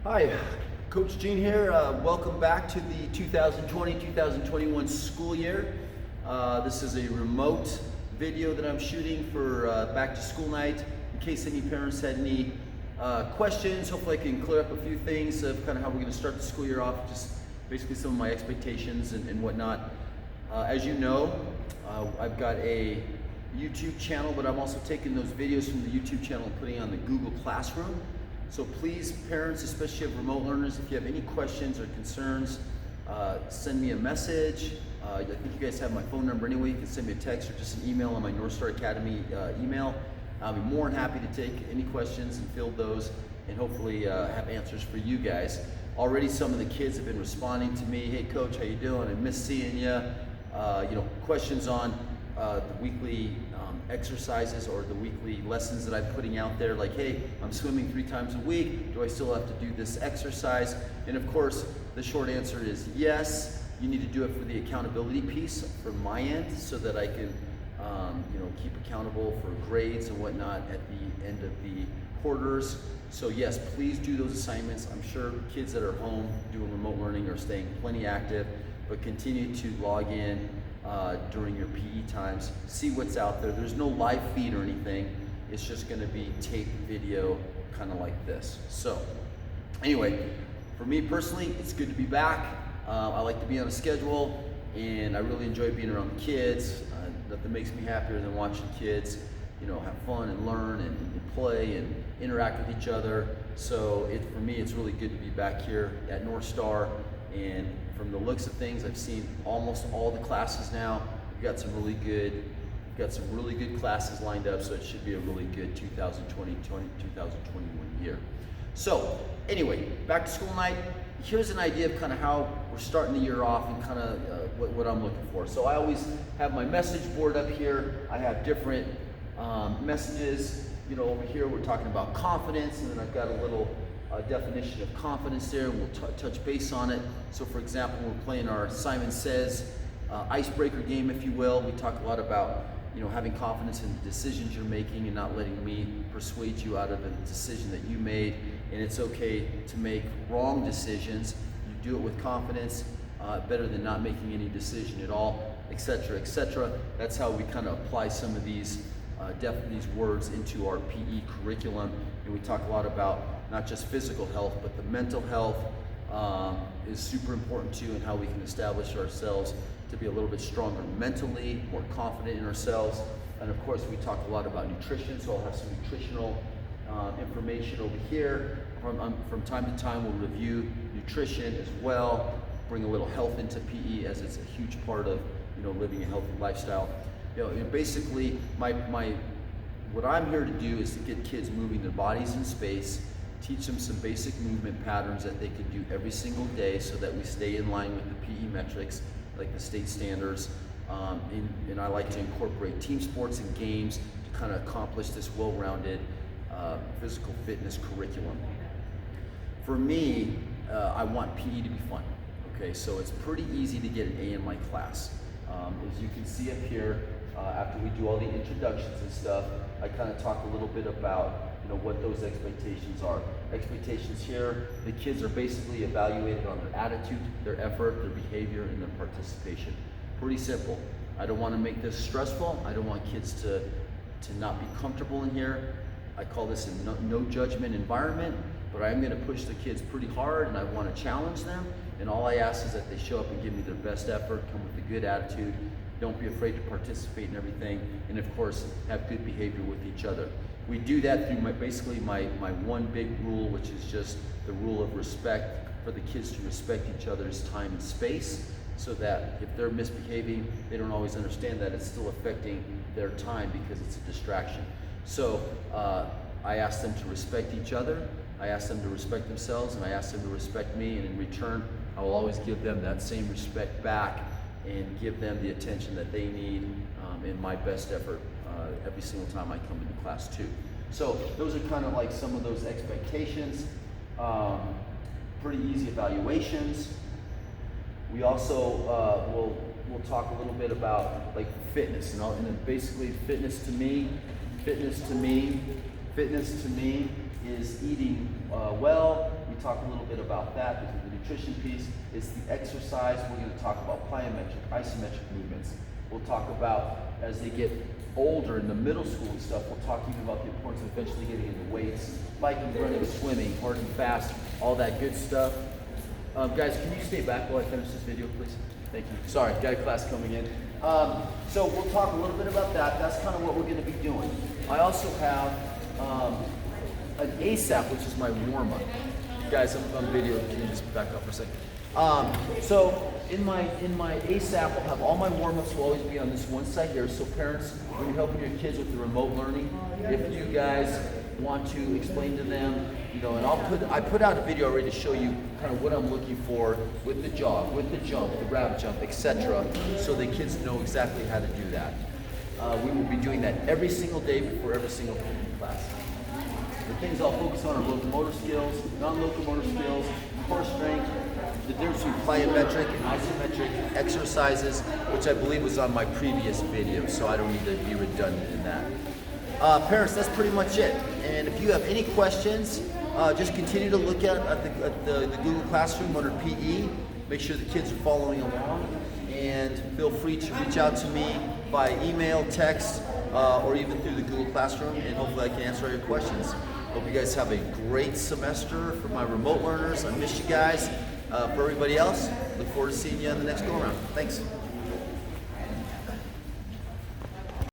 Hi, Coach Gene here. Welcome back to the 2020-2021 school year. This is a remote video that I'm shooting for back to school night. In case any parents had any questions, hopefully I can clear up a few things of kind of how we're going to start the school year off, just basically some of my expectations and whatnot. As you know, I've got a YouTube channel, but I'm also taking those videos from the YouTube channel and putting on the Google Classroom. So please, parents, especially of remote learners, if you have any questions or concerns, send me a message. I think you guys have my phone number anyway. You can send me a text or just an email on my North Star Academy email. I'll be more than happy to take any questions and field those and hopefully have answers for you guys. Already some of the kids have been responding to me. Hey coach, how you doing? I miss seeing you. Questions on the weekly exercises or the weekly lessons that I'm putting out there, like, hey, I'm swimming 3 times a week. Do I still have to do this exercise? And of course, the short answer is yes. You need to do it for the accountability piece from my end so that I can keep accountable for grades and whatnot at the end of the quarters. So yes, please do those assignments. I'm sure kids that are home doing remote learning are staying plenty active, but continue to log in during your PE times. See what's out there. There's no live feed or anything. It's just going to be taped video, kind of like this. So anyway, for me personally, it's good to be back. I like to be on a schedule, and I really enjoy being around the kids. Nothing makes me happier than watching kids, have fun and learn and play and interact with each other. So for me, it's really good to be back here at North Star. And from the looks of things, I've seen almost all the classes now. We've got some really good classes lined up, so it should be a really good 2021 year. So anyway, back to school night. Here's an idea of kind of how we're starting the year off and kind of what I'm looking for. So I always have my message board up here. I have different messages. Over here we're talking about confidence, and then I've got a little definition of confidence there, and we'll touch base on it. So for example, we're playing our Simon Says icebreaker game, if you will. We talk a lot about having confidence in the decisions you're making and not letting me persuade you out of a decision that you made. And it's okay to make wrong decisions. You do it with confidence, better than not making any decision at all, etc., etc. That's how we kind of apply some of these words into our PE curriculum. And we talk a lot about not just physical health, but the mental health is super important too, and how we can establish ourselves to be a little bit stronger mentally, more confident in ourselves. And of course, we talk a lot about nutrition, so I'll have some nutritional information over here. From time to time, we'll review nutrition as well, bring a little health into PE, as it's a huge part of living a healthy lifestyle. Basically, what I'm here to do is to get kids moving their bodies in space, teach them some basic movement patterns that they can do every single day so that we stay in line with the PE metrics, like the state standards. And I like to incorporate team sports and games to kind of accomplish this well-rounded physical fitness curriculum. For me, I want PE to be fun. Okay, so it's pretty easy to get an A in my class. As you can see up here, after we do all the introductions and stuff, I kind of talk a little bit about what those expectations are. Expectations here, the kids are basically evaluated on their attitude, their effort, their behavior, and their participation. Pretty simple. I don't want to make this stressful. I don't want kids to not be comfortable in here. I call this a no judgment environment, but I'm going to push the kids pretty hard, and I want to challenge them. And all I ask is that they show up and give me their best effort, come with a good attitude, don't be afraid to participate in everything, and of course, have good behavior with each other. We do that through my one big rule, which is just the rule of respect, for the kids to respect each other's time and space, so that if they're misbehaving, they don't always understand that it's still affecting their time because it's a distraction. So I ask them to respect each other, I ask them to respect themselves, and I ask them to respect me, and in return, I will always give them that same respect back and give them the attention that they need in my best effort every single time I come into class too. So those are kind of like some of those expectations. Pretty easy evaluations. We also we'll talk a little bit about like fitness, and then basically fitness to me is eating well, we talk a little bit about that. There's the nutrition piece. It's the exercise. We're going to talk about plyometric, isometric movements. We'll talk about, as they get older in the middle school and stuff, we'll talk even about the importance of eventually getting into weights, biking, running, swimming, hard and fast, all that good stuff. Guys, can you stay back while I finish this video, please? Thank you. Sorry, got a class coming in. So we'll talk a little bit about that. That's kind of what we're going to be doing. I also have an ASAP, which is my warm-up. Guys, I'm video. Can you just back up for a second? So in my ASAP, I'll have all my warm-ups will always be on this one side here. So parents, when you're helping your kids with the remote learning, if you guys want to explain to them, you know, and I put out a video already to show you kind of what I'm looking for with the jog, with the jump, the rabbit jump, etc. So the kids know exactly how to do that. We will be doing that every single day before every single class. The things I'll focus on are locomotor skills, non-locomotor skills, core strength, the difference between plyometric and isometric exercises, which I believe was on my previous video, so I don't need to be redundant in that. Parents, that's pretty much it. And if you have any questions, just continue to look at the Google Classroom under PE. Make sure the kids are following along, and feel free to reach out to me by email, text, or even through the Google Classroom, and hopefully I can answer all your questions. Hope you guys have a great semester. For my remote learners, I miss you guys. For everybody else, look forward to seeing you on the next go-around. Thanks.